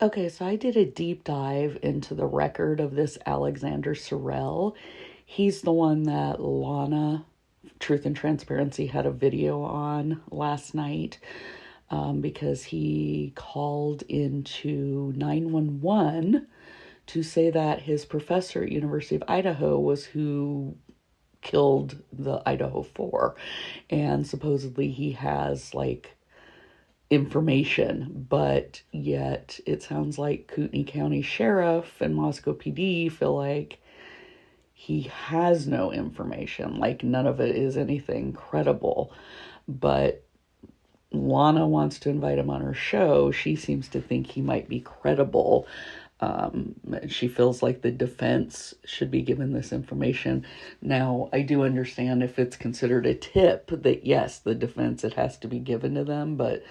Okay, so I did a deep dive into the record of this Alexander Serrell. He's the one that Lana, Truth and Transparency, had a video on last night because he called into 911 to say that his professor at University of Idaho was who killed the Idaho 4. And supposedly he has like information, but yet it sounds like Kootenai County Sheriff and Moscow PD feel like he has no information, like none of it is anything credible. But Lana wants to invite him on her show. She seems to think he might be credible. She feels like the defense should be given this information. Now, I do understand if it's considered a tip that yes, the defense, it has to be given to them, but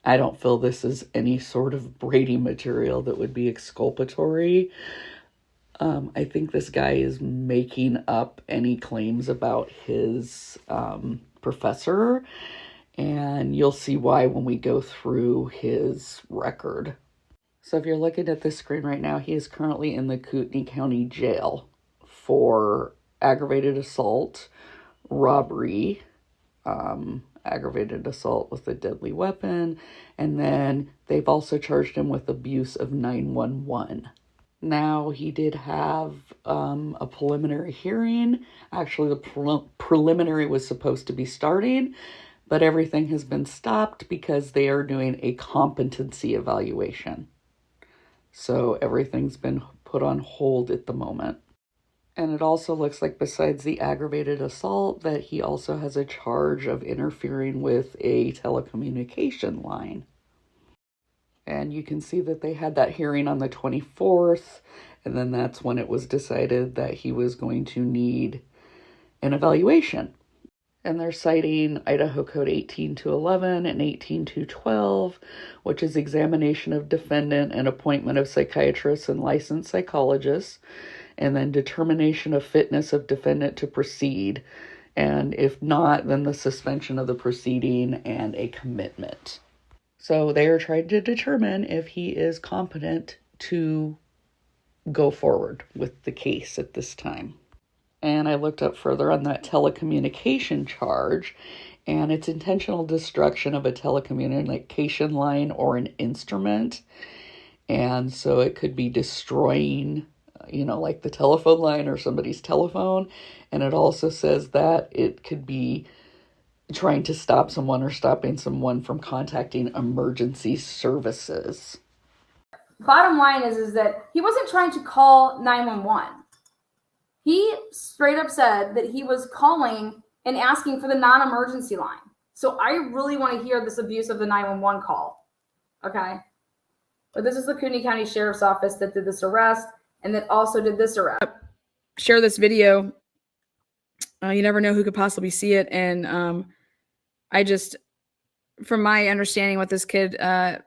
I don't feel this is any sort of Brady material that would be exculpatory. I think this guy is making up any claims about his professor, and you'll see why when we go through his record. So if you're looking at this screen right now, he is currently in the Kootenai County Jail for aggravated assault, robbery, aggravated assault with a deadly weapon, and then they've also charged him with abuse of 911. Now, he did have a preliminary hearing. Actually, the preliminary was supposed to be starting, but everything has been stopped because they are doing a competency evaluation. So everything's been put on hold at the moment. And it also looks like besides the aggravated assault that he also has a charge of interfering with a telecommunication line. And you can see that they had that hearing on the 24th, and then that's when it was decided that he was going to need an evaluation. And they're citing Idaho Code 18211 and 18212, which is examination of defendant and appointment of psychiatrists and licensed psychologists, and then determination of fitness of defendant to proceed. And if not, then the suspension of the proceeding and a commitment. So they are trying to determine if he is competent to go forward with the case at this time. And I looked up further on that telecommunication charge, and it's intentional destruction of a telecommunication line or an instrument. And so it could be destroying, like the telephone line or somebody's telephone. And it also says that it could be trying to stop someone or stopping someone from contacting emergency services. Bottom line is that he wasn't trying to call 911. He straight up said that he was calling and asking for the non-emergency line. So I really want to hear this abuse of the 911 call. Okay? But this is the Kootenai County Sheriff's Office that did this arrest and that also did this arrest. Share this video. You never know who could possibly see it. And from my understanding with this kid,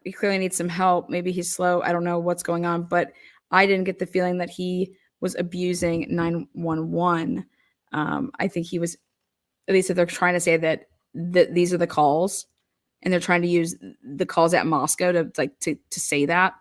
he clearly needs some help. Maybe he's slow. I don't know what's going on, but I didn't get the feeling that he was abusing 911. I think he was, at least if they're trying to say that these are the calls and they're trying to use the calls at Moscow to say that.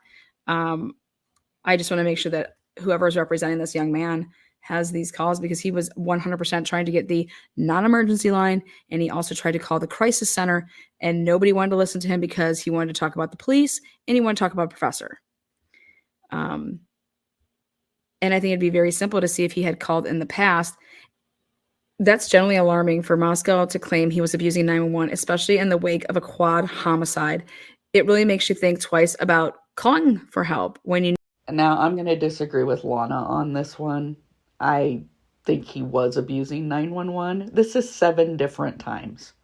I just want to make sure that whoever is representing this young man has these calls, because he was 100% trying to get the non-emergency line, and he also tried to call the crisis center, and nobody wanted to listen to him because he wanted to talk about the police and he wanted to talk about a professor. And I think it'd be very simple to see if he had called in the past. That's generally alarming for Moscow to claim he was abusing 911, especially in the wake of a quad homicide. It really makes you think twice about calling for help when you. Now, I'm going to disagree with Lana on this one. I think he was abusing 911. This is 7 different times.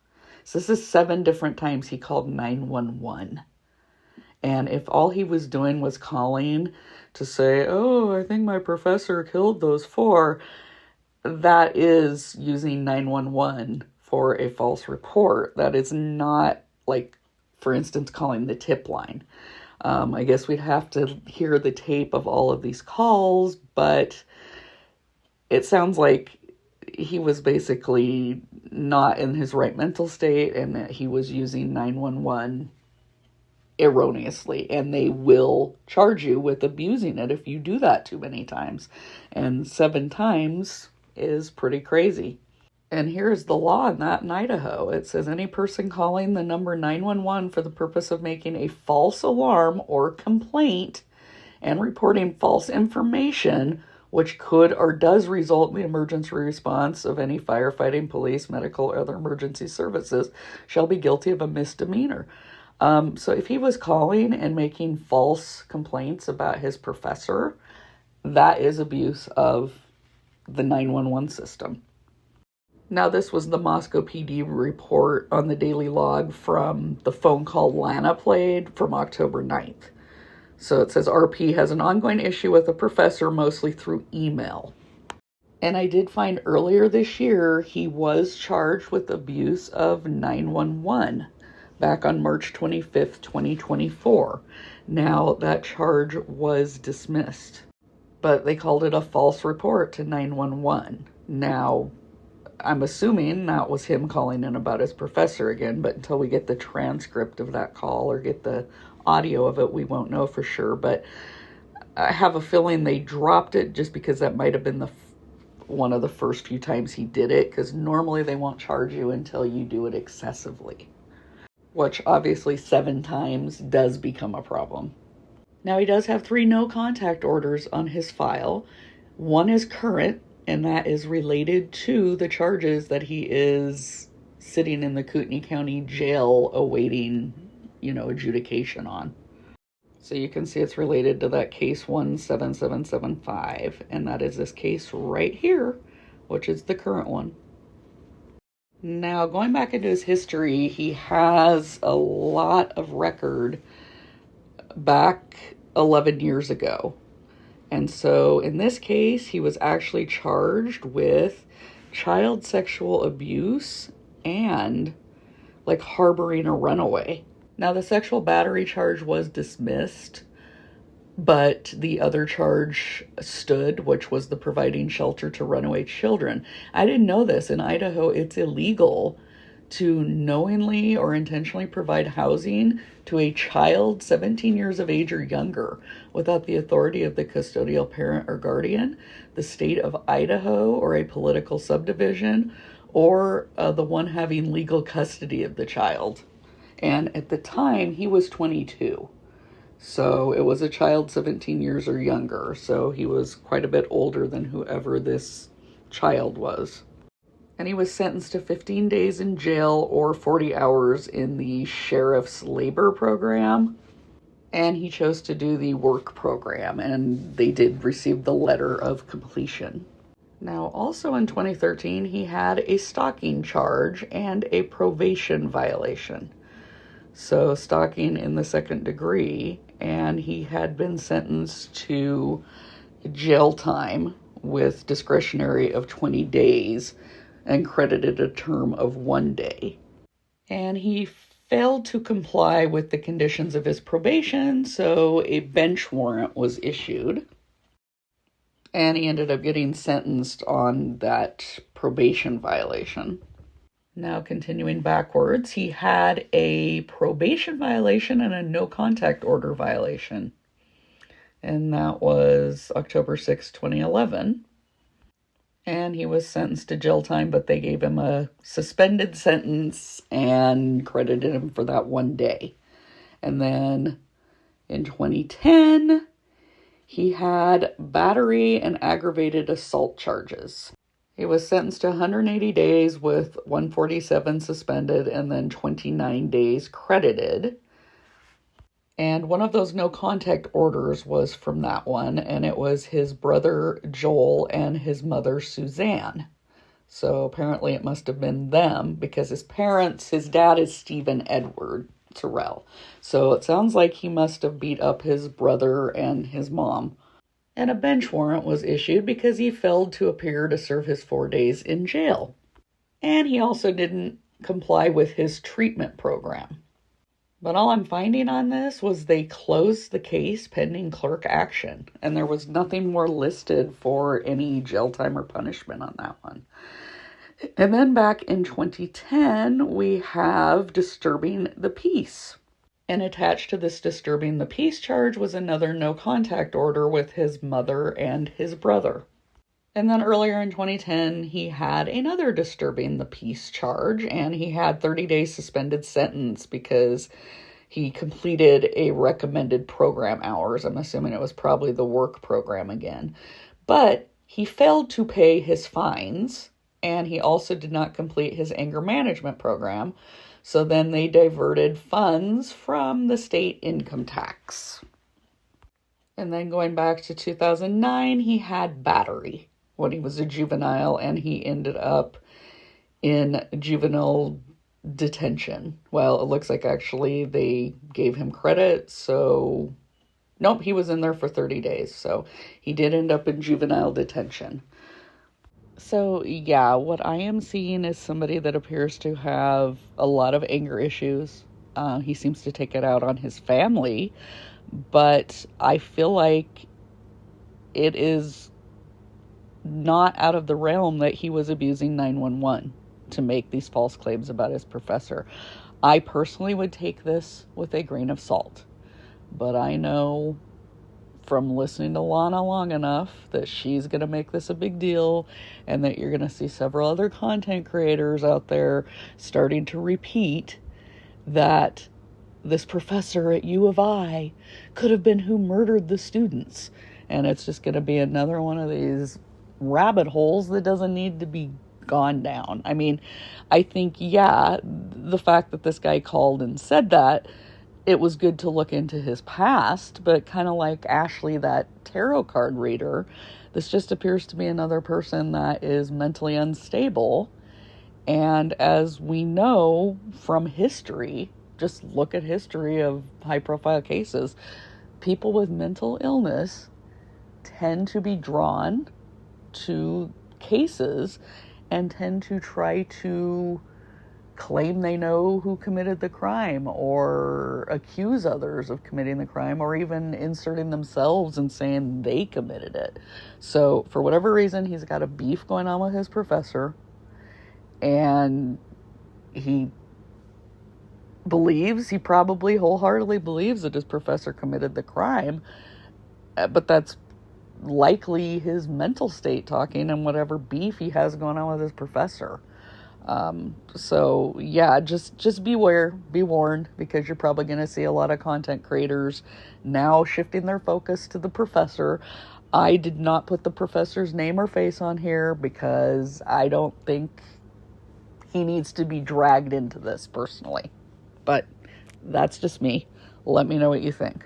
So this is 7 different times he called 911. And if all he was doing was calling to say, oh, I think my professor killed those 4, that is using 911 for a false report. That is not like, for instance, calling the tip line. I guess we'd have to hear the tape of all of these calls, but it sounds like he was basically not in his right mental state and that he was using 911 erroneously, and they will charge you with abusing it if you do that too many times. And 7 times is pretty crazy. And here's the law on that in Idaho. It says any person calling the number 911 for the purpose of making a false alarm or complaint and reporting false information, which could or does result in the emergency response of any firefighting, police, medical, or other emergency services, shall be guilty of a misdemeanor. So if he was calling and making false complaints about his professor, that is abuse of the 911 system. Now, this was the Moscow PD report on the daily log from the phone call Lana played from October 9th. So it says RP has an ongoing issue with a professor, mostly through email. And I did find earlier this year he was charged with abuse of 911 back on March 25th, 2024. Now, that charge was dismissed, but they called it a false report to 911. Now, I'm assuming that was him calling in about his professor again, but until we get the transcript of that call or get the audio of it, we won't know for sure. But I have a feeling they dropped it just because that might have been one of the first few times he did it, because normally they won't charge you until you do it excessively, which obviously 7 times does become a problem. Now, he does have 3 no contact orders on his file. One is current, and that is related to the charges that he is sitting in the Kootenai County Jail awaiting, adjudication on. So you can see it's related to that case 17775, and that is this case right here, which is the current one. Now, going back into his history, he has a lot of record back 11 years ago. And so in this case, he was actually charged with child sexual abuse and harboring a runaway. Now, the sexual battery charge was dismissed, but the other charge stood, which was the providing shelter to runaway children. I didn't know this. In Idaho, it's illegal to knowingly or intentionally provide housing to a child 17 years of age or younger without the authority of the custodial parent or guardian, the state of Idaho, or a political subdivision, or the one having legal custody of the child. And at the time, he was 22. So it was a child 17 years or younger. So he was quite a bit older than whoever this child was. And he was sentenced to 15 days in jail or 40 hours in the sheriff's labor program. And he chose to do the work program, and they did receive the letter of completion. Now, also in 2013, he had a stalking charge and a probation violation. So stalking in the 2nd degree, and he had been sentenced to jail time with discretionary of 20 days and credited a term of 1 day. And he failed to comply with the conditions of his probation, so a bench warrant was issued. And he ended up getting sentenced on that probation violation. Now, continuing backwards, he had a probation violation and a no contact order violation. And that was October 6, 2011. And he was sentenced to jail time, but they gave him a suspended sentence and credited him for that 1 day. And then in 2010, he had battery and aggravated assault charges. He was sentenced to 180 days with 147 suspended and then 29 days credited. And one of those no contact orders was from that one, and it was his brother Joel and his mother Suzanne. So apparently it must have been them, because his dad is Stephen Edward Serrell. So it sounds like he must have beat up his brother and his mom. And a bench warrant was issued because he failed to appear to serve his 4 days in jail. And he also didn't comply with his treatment program. But all I'm finding on this was they closed the case pending clerk action, and there was nothing more listed for any jail time or punishment on that one. And then back in 2010, we have disturbing the peace. And attached to this disturbing the peace charge was another no contact order with his mother and his brother. And then earlier in 2010, he had another disturbing the peace charge, and he had 30 days suspended sentence because he completed a recommended program hours. I'm assuming it was probably the work program again. But he failed to pay his fines, and he also did not complete his anger management program. So then they diverted funds from the state income tax. And then going back to 2009, he had battery when he was a juvenile, and he ended up in juvenile detention. Well, it looks like actually they gave him credit, so nope, he was in there for 30 days. So he did end up in juvenile detention. So yeah, what I am seeing is somebody that appears to have a lot of anger issues. He seems to take it out on his family, but I feel like it is not out of the realm that he was abusing 911 to make these false claims about his professor. I personally would take this with a grain of salt, but I know from listening to Lana long enough that she's going to make this a big deal, and that you're going to see several other content creators out there starting to repeat that this professor at U of I could have been who murdered the students. And it's just going to be another one of these rabbit holes that doesn't need to be gone down. I mean, I think, yeah, the fact that this guy called and said that, it was good to look into his past, but kind of like Ashley, that tarot card reader, this just appears to be another person that is mentally unstable. And as we know from history, just look at history of high profile cases, people with mental illness tend to be drawn to cases and tend to try to claim they know who committed the crime, or accuse others of committing the crime, or even inserting themselves and saying they committed it. So for whatever reason, he's got a beef going on with his professor, and he probably wholeheartedly believes that his professor committed the crime, but that's likely his mental state talking and whatever beef he has going on with his professor. So yeah, just beware, be warned, because you're probably going to see a lot of content creators now shifting their focus to the professor. I did not put the professor's name or face on here because I don't think he needs to be dragged into this personally, but that's just me. Let me know what you think.